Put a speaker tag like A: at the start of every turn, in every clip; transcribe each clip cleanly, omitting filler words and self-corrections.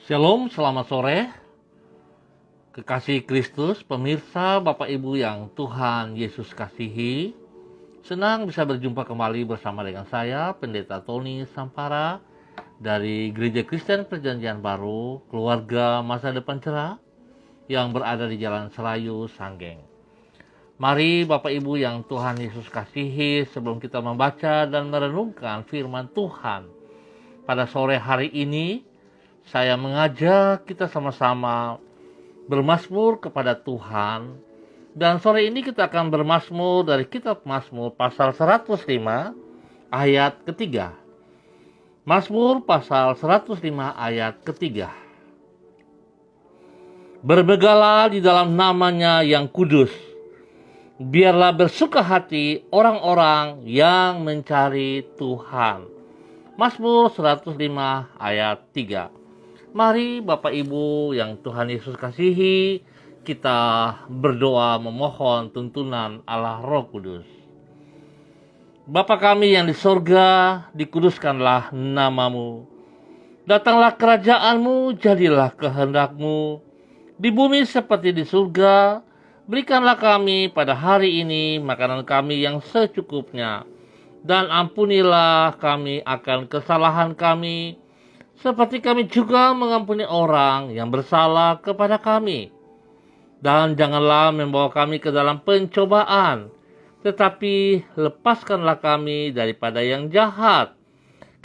A: Shalom, selamat sore. Kekasih Kristus, pemirsa, Bapak Ibu yang Tuhan Yesus kasihi. Senang bisa berjumpa kembali bersama dengan saya, Pendeta Tony Sampara, dari Gereja Kristen Perjanjian Baru, Keluarga Masa Depan Cerah, yang berada di Jalan Serayu, Sanggeng. Mari Bapak Ibu yang Tuhan Yesus kasihi, sebelum kita membaca dan merenungkan firman Tuhan pada sore hari ini, saya mengajak kita sama-sama bermazmur kepada Tuhan. Dan sore ini kita akan bermazmur dari kitab Mazmur pasal 105 ayat ketiga. Mazmur pasal 105 ayat ketiga. Bermegalah di dalam namanya yang kudus. Biarlah bersuka hati orang-orang yang mencari Tuhan. Mazmur 105 ayat 3. Mari Bapak Ibu yang Tuhan Yesus kasihi, kita berdoa memohon tuntunan Allah Roh Kudus. Bapa kami yang di sorga, dikuduskanlah namamu. Datanglah kerajaanmu, jadilah kehendakmu. Di bumi seperti di surga, berikanlah kami pada hari ini makanan kami yang secukupnya. Dan ampunilah kami akan kesalahan kami, seperti kami juga mengampuni orang yang bersalah kepada kami. Dan janganlah membawa kami ke dalam pencobaan, tetapi lepaskanlah kami daripada yang jahat.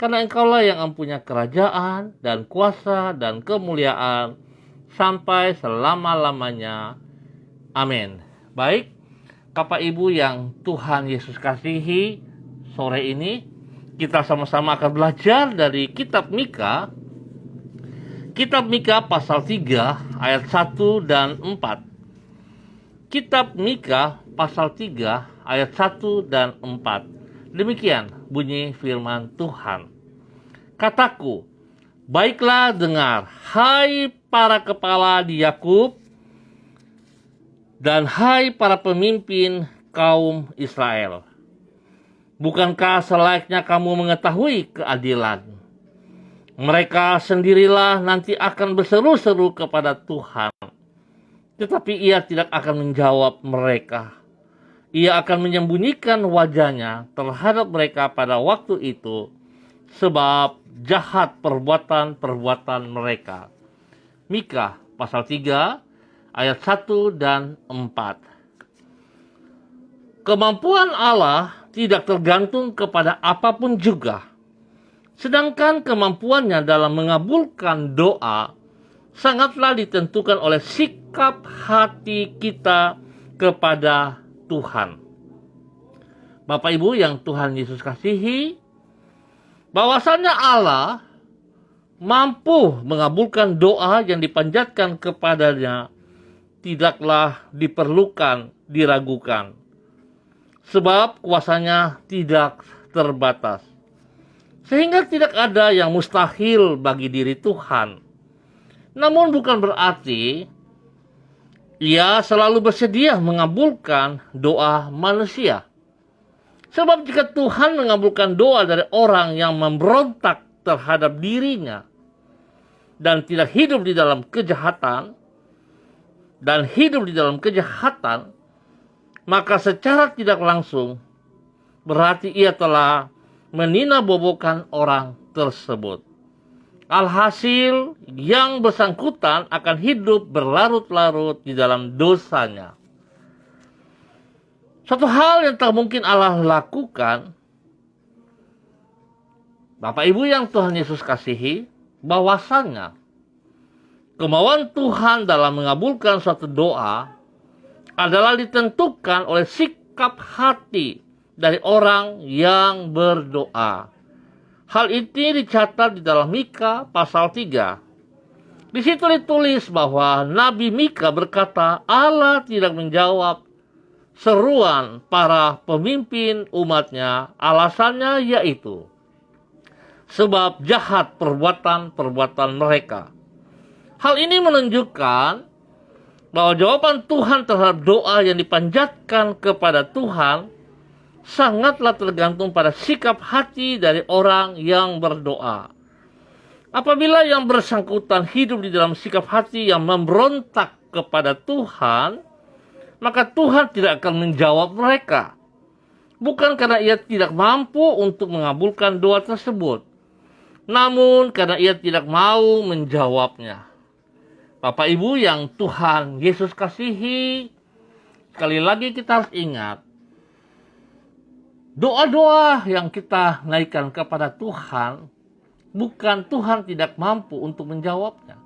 A: Karena Engkaulah yang mempunyai kerajaan dan kuasa dan kemuliaan sampai selama-lamanya. Amin. Baik, Bapak Ibu yang Tuhan Yesus kasihi, sore ini kita sama-sama akan belajar dari kitab Mika. Kitab Mika pasal 3 ayat 1 dan 4. Kitab Mika pasal 3 ayat 1 dan 4. Demikian bunyi firman Tuhan. Kataku, baiklah dengar, hai para kepala di Yakub dan hai para pemimpin kaum Israel. Bukankah selayaknya kamu mengetahui keadilan? Mereka sendirilah nanti akan berseru-seru kepada Tuhan. Tetapi ia tidak akan menjawab mereka. Ia akan menyembunyikan wajahnya terhadap mereka pada waktu itu, sebab jahat perbuatan-perbuatan mereka. Mika pasal 3 ayat 1 dan 4. Kemampuan Allah tidak tergantung kepada apapun juga. Sedangkan kemampuannya dalam mengabulkan doa sangatlah ditentukan oleh sikap hati kita kepada Tuhan. Bapak Ibu yang Tuhan Yesus kasihi, bahwasannya Allah mampu mengabulkan doa yang dipanjatkan kepadanya tidaklah diperlukan diragukan. Sebab kuasanya tidak terbatas. Sehingga tidak ada yang mustahil bagi diri Tuhan. Namun bukan berarti ia selalu bersedia mengabulkan doa manusia. Sebab jika Tuhan mengabulkan doa dari orang yang memberontak terhadap dirinya dan tidak hidup di dalam kejahatan, maka secara tidak langsung berarti ia telah meninabobokan orang tersebut. Alhasil yang bersangkutan akan hidup berlarut-larut di dalam dosanya. Satu hal yang tak mungkin Allah lakukan, Bapak Ibu yang Tuhan Yesus kasihi, bahwasannya kemauan Tuhan dalam mengabulkan suatu doa adalah ditentukan oleh sikap hati dari orang yang berdoa. Hal ini dicatat di dalam Mika pasal 3. Di situ ditulis bahwa Nabi Mika berkata Allah tidak menjawab seruan para pemimpin umatnya. Alasannya yaitu sebab jahat perbuatan-perbuatan mereka. Hal ini menunjukkan bahwa jawaban Tuhan terhadap doa yang dipanjatkan kepada Tuhan sangatlah tergantung pada sikap hati dari orang yang berdoa. Apabila yang bersangkutan hidup di dalam sikap hati yang memberontak kepada Tuhan, maka Tuhan tidak akan menjawab mereka. Bukan karena ia tidak mampu untuk mengabulkan doa tersebut, namun karena ia tidak mau menjawabnya. Bapak Ibu yang Tuhan Yesus kasihi, sekali lagi kita harus ingat, doa-doa yang kita naikkan kepada Tuhan, bukan Tuhan tidak mampu untuk menjawabnya,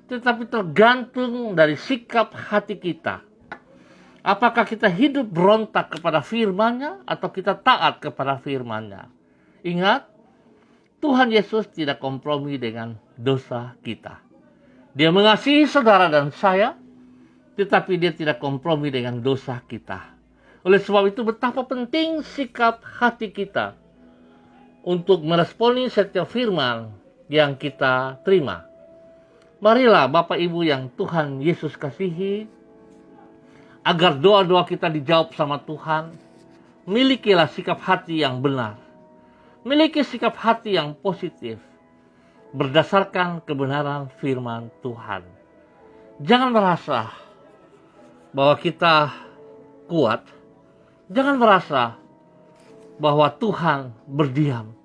A: tetapi tergantung dari sikap hati kita. Apakah kita hidup berontak kepada firman-Nya atau kita taat kepada firman-Nya? Ingat, Tuhan Yesus tidak kompromi dengan dosa kita. Dia mengasihi saudara dan saya, tetapi dia tidak kompromi dengan dosa kita. Oleh sebab itu betapa penting sikap hati kita untuk meresponi setiap firman yang kita terima. Marilah Bapak Ibu yang Tuhan Yesus kasihi, agar doa-doa kita dijawab sama Tuhan, milikilah sikap hati yang benar. Miliki sikap hati yang positif, berdasarkan kebenaran firman Tuhan. Jangan merasa bahwa kita kuat. Jangan merasa bahwa Tuhan berdiam.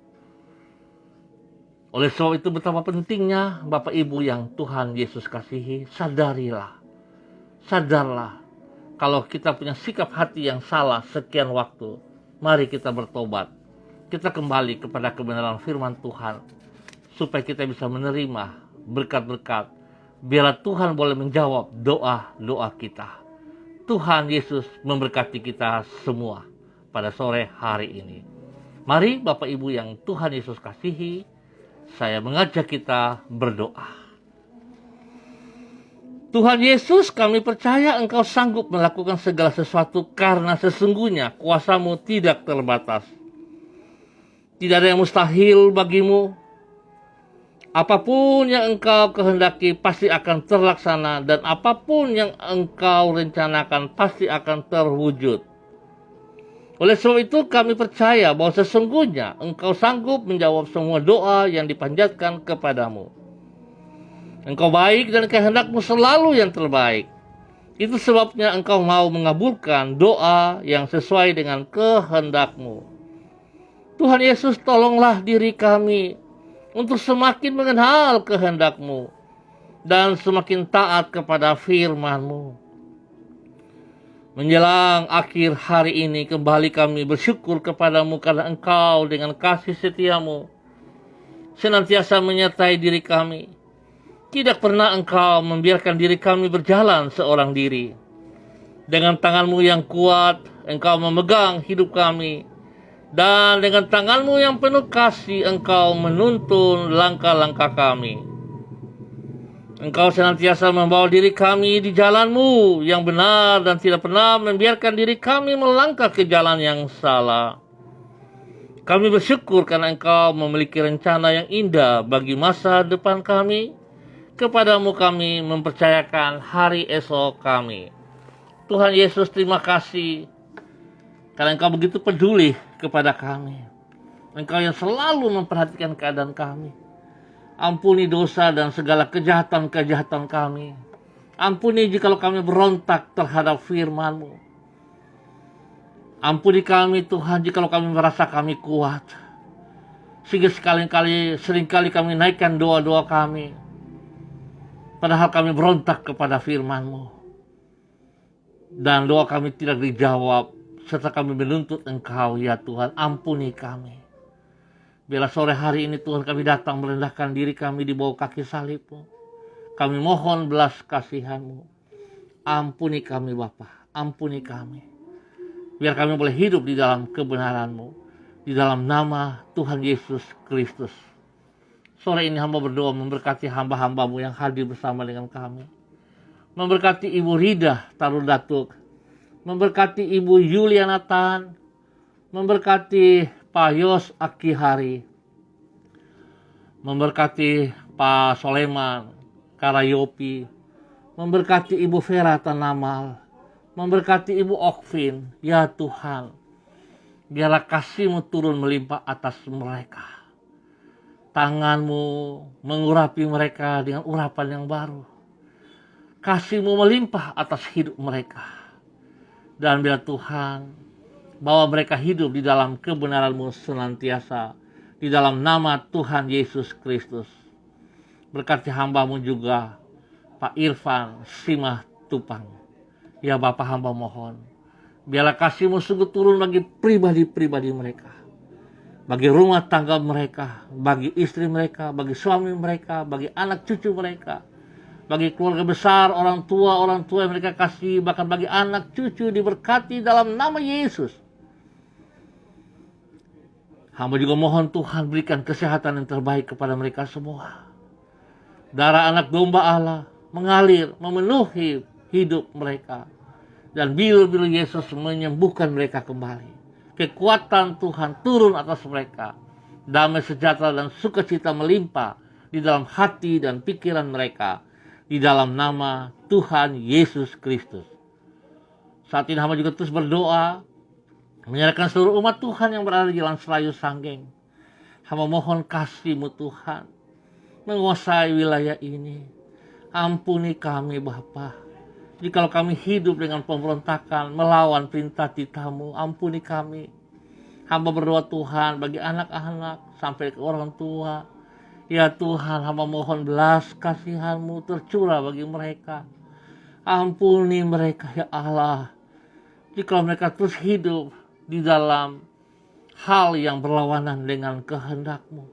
A: Oleh sebab itu betapa pentingnya Bapak Ibu yang Tuhan Yesus kasihi, sadarlah kalau kita punya sikap hati yang salah sekian waktu. Mari kita bertobat. Kita kembali kepada kebenaran firman Tuhan, supaya kita bisa menerima berkat-berkat. Biarlah Tuhan boleh menjawab doa-doa kita. Tuhan Yesus memberkati kita semua pada sore hari ini. Mari Bapak Ibu yang Tuhan Yesus kasihi, saya mengajak kita berdoa. Tuhan Yesus, kami percaya Engkau sanggup melakukan segala sesuatu karena sesungguhnya kuasa-Mu tidak terbatas. Tidak ada yang mustahil bagimu. Apapun yang Engkau kehendaki pasti akan terlaksana, dan apapun yang Engkau rencanakan pasti akan terwujud. Oleh sebab itu kami percaya bahwa sesungguhnya Engkau sanggup menjawab semua doa yang dipanjatkan kepadamu. Engkau baik dan kehendak-Mu selalu yang terbaik. Itu sebabnya Engkau mau mengabulkan doa yang sesuai dengan kehendak-Mu. Tuhan Yesus, tolonglah diri kami untuk semakin mengenal kehendak-Mu dan semakin taat kepada firman-Mu. Menjelang akhir hari ini, kembali kami bersyukur kepadamu karena Engkau dengan kasih setia-Mu senantiasa menyertai diri kami. Tidak pernah Engkau membiarkan diri kami berjalan seorang diri. Dengan tangan-Mu yang kuat, Engkau memegang hidup kami. Dan dengan tangan-Mu yang penuh kasih, Engkau menuntun langkah-langkah kami. Engkau senantiasa membawa diri kami di jalan-Mu yang benar dan tidak pernah membiarkan diri kami melangkah ke jalan yang salah. Kami bersyukur karena Engkau memiliki rencana yang indah bagi masa depan kami. Kepadamu kami mempercayakan hari esok kami. Tuhan Yesus, terima kasih karena Engkau begitu peduli kepada kami. Engkau yang selalu memperhatikan keadaan kami. Ampuni dosa dan segala kejahatan-kejahatan kami. Ampuni jikalau kami berontak terhadap firman-Mu. Ampuni kami Tuhan jikalau kami merasa kami kuat, sehingga seringkali kami naikkan doa-doa kami, padahal kami berontak kepada firman-Mu. Dan doa kami tidak dijawab, serta kami menuntut Engkau, ya Tuhan, ampuni kami. Bila sore hari ini Tuhan kami datang merendahkan diri kami di bawah kaki salib-Mu. Kami mohon belas kasihan-Mu. Ampuni kami Bapa, ampuni kami. Biar kami boleh hidup di dalam kebenaran-Mu. Di dalam nama Tuhan Yesus Kristus. Sore ini hamba berdoa memberkati hamba-hamba-Mu yang hadir bersama dengan kami. Memberkati Ibu Rida Tarudatuk. Memberkati Ibu Yuliana Tan. Memberkati Pak Yos Akihari. Memberkati Pak Soleman Karayopi. Memberkati Ibu Vera Tanamal. Memberkati Ibu Okvin. Ya Tuhan, biarlah kasih-Mu turun melimpah atas mereka. Tangan-Mu mengurapi mereka dengan urapan yang baru. Kasih-Mu melimpah atas hidup mereka. Dan biar Tuhan, bahwa mereka hidup di dalam kebenaran-Mu senantiasa. Di dalam nama Tuhan Yesus Kristus. Berkati hamba-Mu juga, Pak Irfan Simah Tupang. Ya Bapa, hamba mohon, biarlah kasih-Mu sungguh turun bagi pribadi-pribadi mereka. Bagi rumah tangga mereka, bagi istri mereka, bagi suami mereka, bagi anak cucu mereka. Bagi keluarga besar, orang tua yang mereka kasih, bahkan bagi anak cucu diberkati dalam nama Yesus. Hamba juga mohon Tuhan berikan kesehatan yang terbaik kepada mereka semua. Darah anak domba Allah mengalir, memenuhi hidup mereka. Dan biru-biru Yesus menyembuhkan mereka kembali. Kekuatan Tuhan turun atas mereka. Damai sejahtera dan sukacita melimpah di dalam hati dan pikiran mereka. Di dalam nama Tuhan Yesus Kristus. Saat ini hamba juga terus berdoa, menyerahkan seluruh umat Tuhan yang berada di jalan Selayu Sanggeng. Hamba mohon kasih-Mu Tuhan menguasai wilayah ini. Ampuni kami Bapa. Jikalau kami hidup dengan pemberontakan, melawan perintah titah-Mu, ampuni kami. Hamba berdoa Tuhan bagi anak-anak sampai ke orang tua. Ya Tuhan, hamba mohon belas kasihan-Mu tercurah bagi mereka. Ampuni mereka ya Allah. Jikalau mereka terus hidup di dalam hal yang berlawanan dengan kehendak-Mu.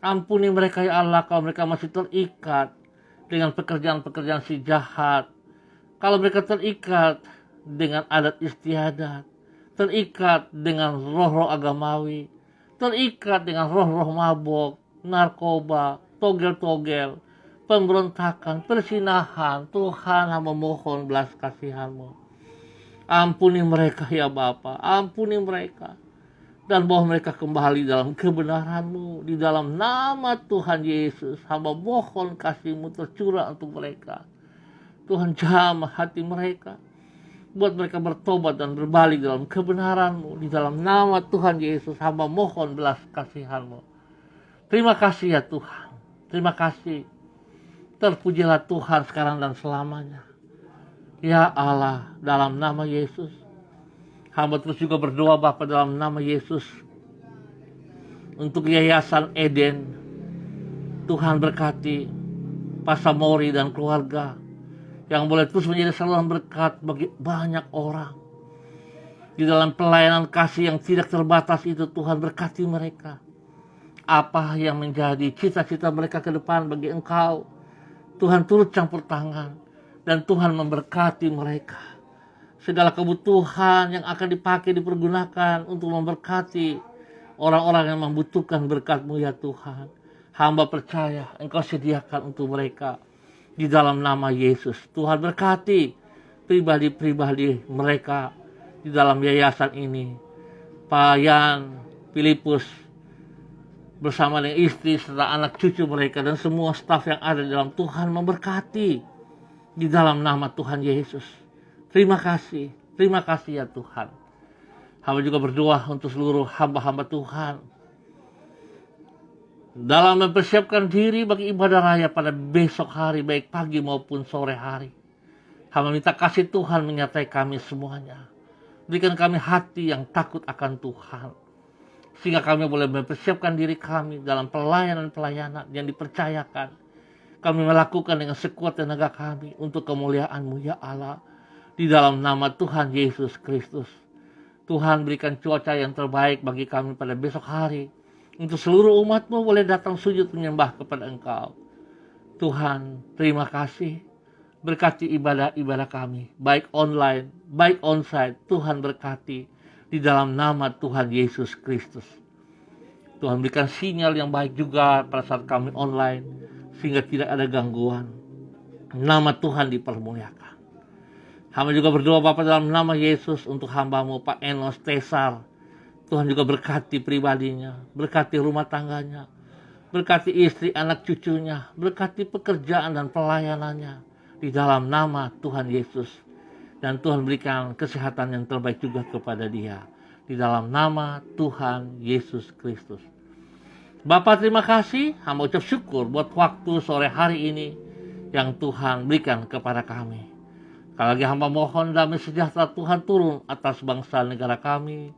A: Ampuni mereka ya Allah kalau mereka masih terikat dengan pekerjaan-pekerjaan si jahat. Kalau mereka terikat dengan adat istiadat, terikat dengan roh-roh agamawi, terikat dengan roh-roh mabok, narkoba, togel-togel, pemberontakan, persinahan, Tuhan hamba mohon belas kasihan-Mu. Ampuni mereka ya Bapa, ampuni mereka. Dan bawa mereka kembali dalam kebenaran-Mu. Di dalam nama Tuhan Yesus, hamba mohon kasih-Mu tercurah untuk mereka. Tuhan jamah hati mereka. Buat mereka bertobat dan berbalik dalam kebenaran-Mu. Di dalam nama Tuhan Yesus, hamba mohon belas kasihan-Mu. Terima kasih ya Tuhan. Terima kasih. Terpujilah Tuhan sekarang dan selamanya. Ya Allah, dalam nama Yesus. Hamba terus juga berdoa Bapa dalam nama Yesus. Untuk Yayasan Eden. Tuhan berkati Pak Samori dan keluarga. Yang boleh terus menjadi saluran berkat bagi banyak orang. Di dalam pelayanan kasih yang tidak terbatas itu, Tuhan berkati mereka. Apa yang menjadi cita-cita mereka ke depan bagi Engkau, Tuhan turut campur tangan. Dan Tuhan memberkati mereka. Segala kebutuhan yang akan dipakai, dipergunakan untuk memberkati orang-orang yang membutuhkan berkat-Mu ya Tuhan. Hamba percaya Engkau sediakan untuk mereka. Di dalam nama Yesus, Tuhan berkati pribadi-pribadi mereka di dalam yayasan ini. Pak Yan, Filipus, bersama dengan istri serta anak cucu mereka dan semua staf yang ada di dalam, Tuhan memberkati di dalam nama Tuhan Yesus. Terima kasih ya Tuhan. Hamba juga berdoa untuk seluruh hamba-hamba Tuhan dalam mempersiapkan diri bagi ibadah raya pada besok hari, baik pagi maupun sore hari. Hamba minta kasih Tuhan menyertai kami semuanya. Berikan kami hati yang takut akan Tuhan, sehingga kami boleh mempersiapkan diri kami dalam pelayanan-pelayanan yang dipercayakan. Kami melakukan dengan sekuat tenaga kami untuk kemuliaan-Mu ya Allah. Di dalam nama Tuhan Yesus Kristus. Tuhan berikan cuaca yang terbaik bagi kami pada besok hari. Untuk seluruh umat-Mu boleh datang sujud menyembah kepada Engkau. Tuhan, terima kasih. Berkati ibadah-ibadah kami, baik online, baik onsite. Tuhan berkati di dalam nama Tuhan Yesus Kristus. Tuhan berikan sinyal yang baik juga pada saat kami online, sehingga tidak ada gangguan. Nama Tuhan dipermuliakan. Hamba juga berdoa Bapa dalam nama Yesus untuk hamba-Mu Pak Enos Tesar. Tuhan juga berkati pribadinya, berkati rumah tangganya, berkati istri, anak cucunya, berkati pekerjaan dan pelayanannya di dalam nama Tuhan Yesus. Dan Tuhan berikan kesehatan yang terbaik juga kepada dia di dalam nama Tuhan Yesus Kristus. Bapak terima kasih, hamba ucap syukur buat waktu sore hari ini yang Tuhan berikan kepada kami. Sekali lagi hamba mohon damai sejahtera Tuhan turun atas bangsa negara kami,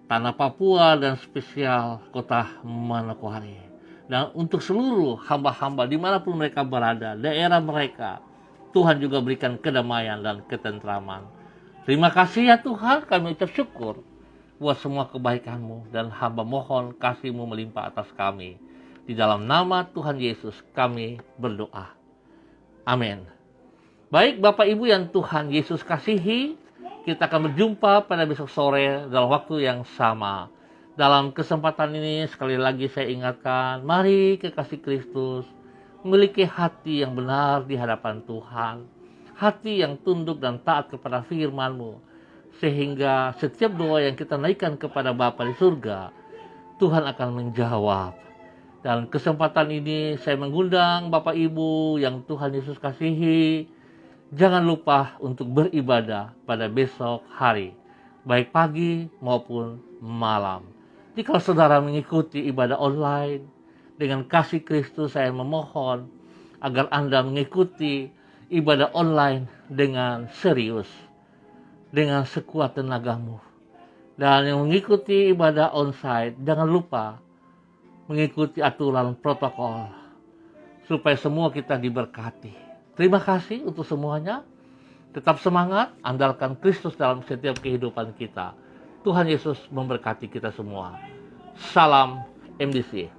A: tanah Papua dan spesial kota Manokwari. Dan untuk seluruh hamba-hamba dimanapun mereka berada, daerah mereka, Tuhan juga berikan kedamaian dan ketentraman. Terima kasih ya Tuhan, kami ucap syukur buat semua kebaikan-Mu, dan hamba mohon kasih-Mu melimpah atas kami. Di dalam nama Tuhan Yesus kami berdoa. Amin. Baik Bapak Ibu yang Tuhan Yesus kasihi, kita akan berjumpa pada besok sore dalam waktu yang sama. Dalam kesempatan ini sekali lagi saya ingatkan, mari kekasih Kristus memiliki hati yang benar di hadapan Tuhan. Hati yang tunduk dan taat kepada firman-Mu. Sehingga setiap doa yang kita naikkan kepada Bapa di surga, Tuhan akan menjawab. Dan kesempatan ini saya mengundang Bapak Ibu yang Tuhan Yesus kasihi, jangan lupa untuk beribadah pada besok hari, baik pagi maupun malam. Jika saudara mengikuti ibadah online, dengan kasih Kristus saya memohon agar Anda mengikuti ibadah online dengan serius, dengan sekuat tenagamu. Dan yang mengikuti ibadah onsite, jangan lupa mengikuti aturan protokol supaya semua kita diberkati. Terima kasih untuk semuanya. Tetap semangat, andalkan Kristus dalam setiap kehidupan kita. Tuhan Yesus memberkati kita semua. Salam MDC.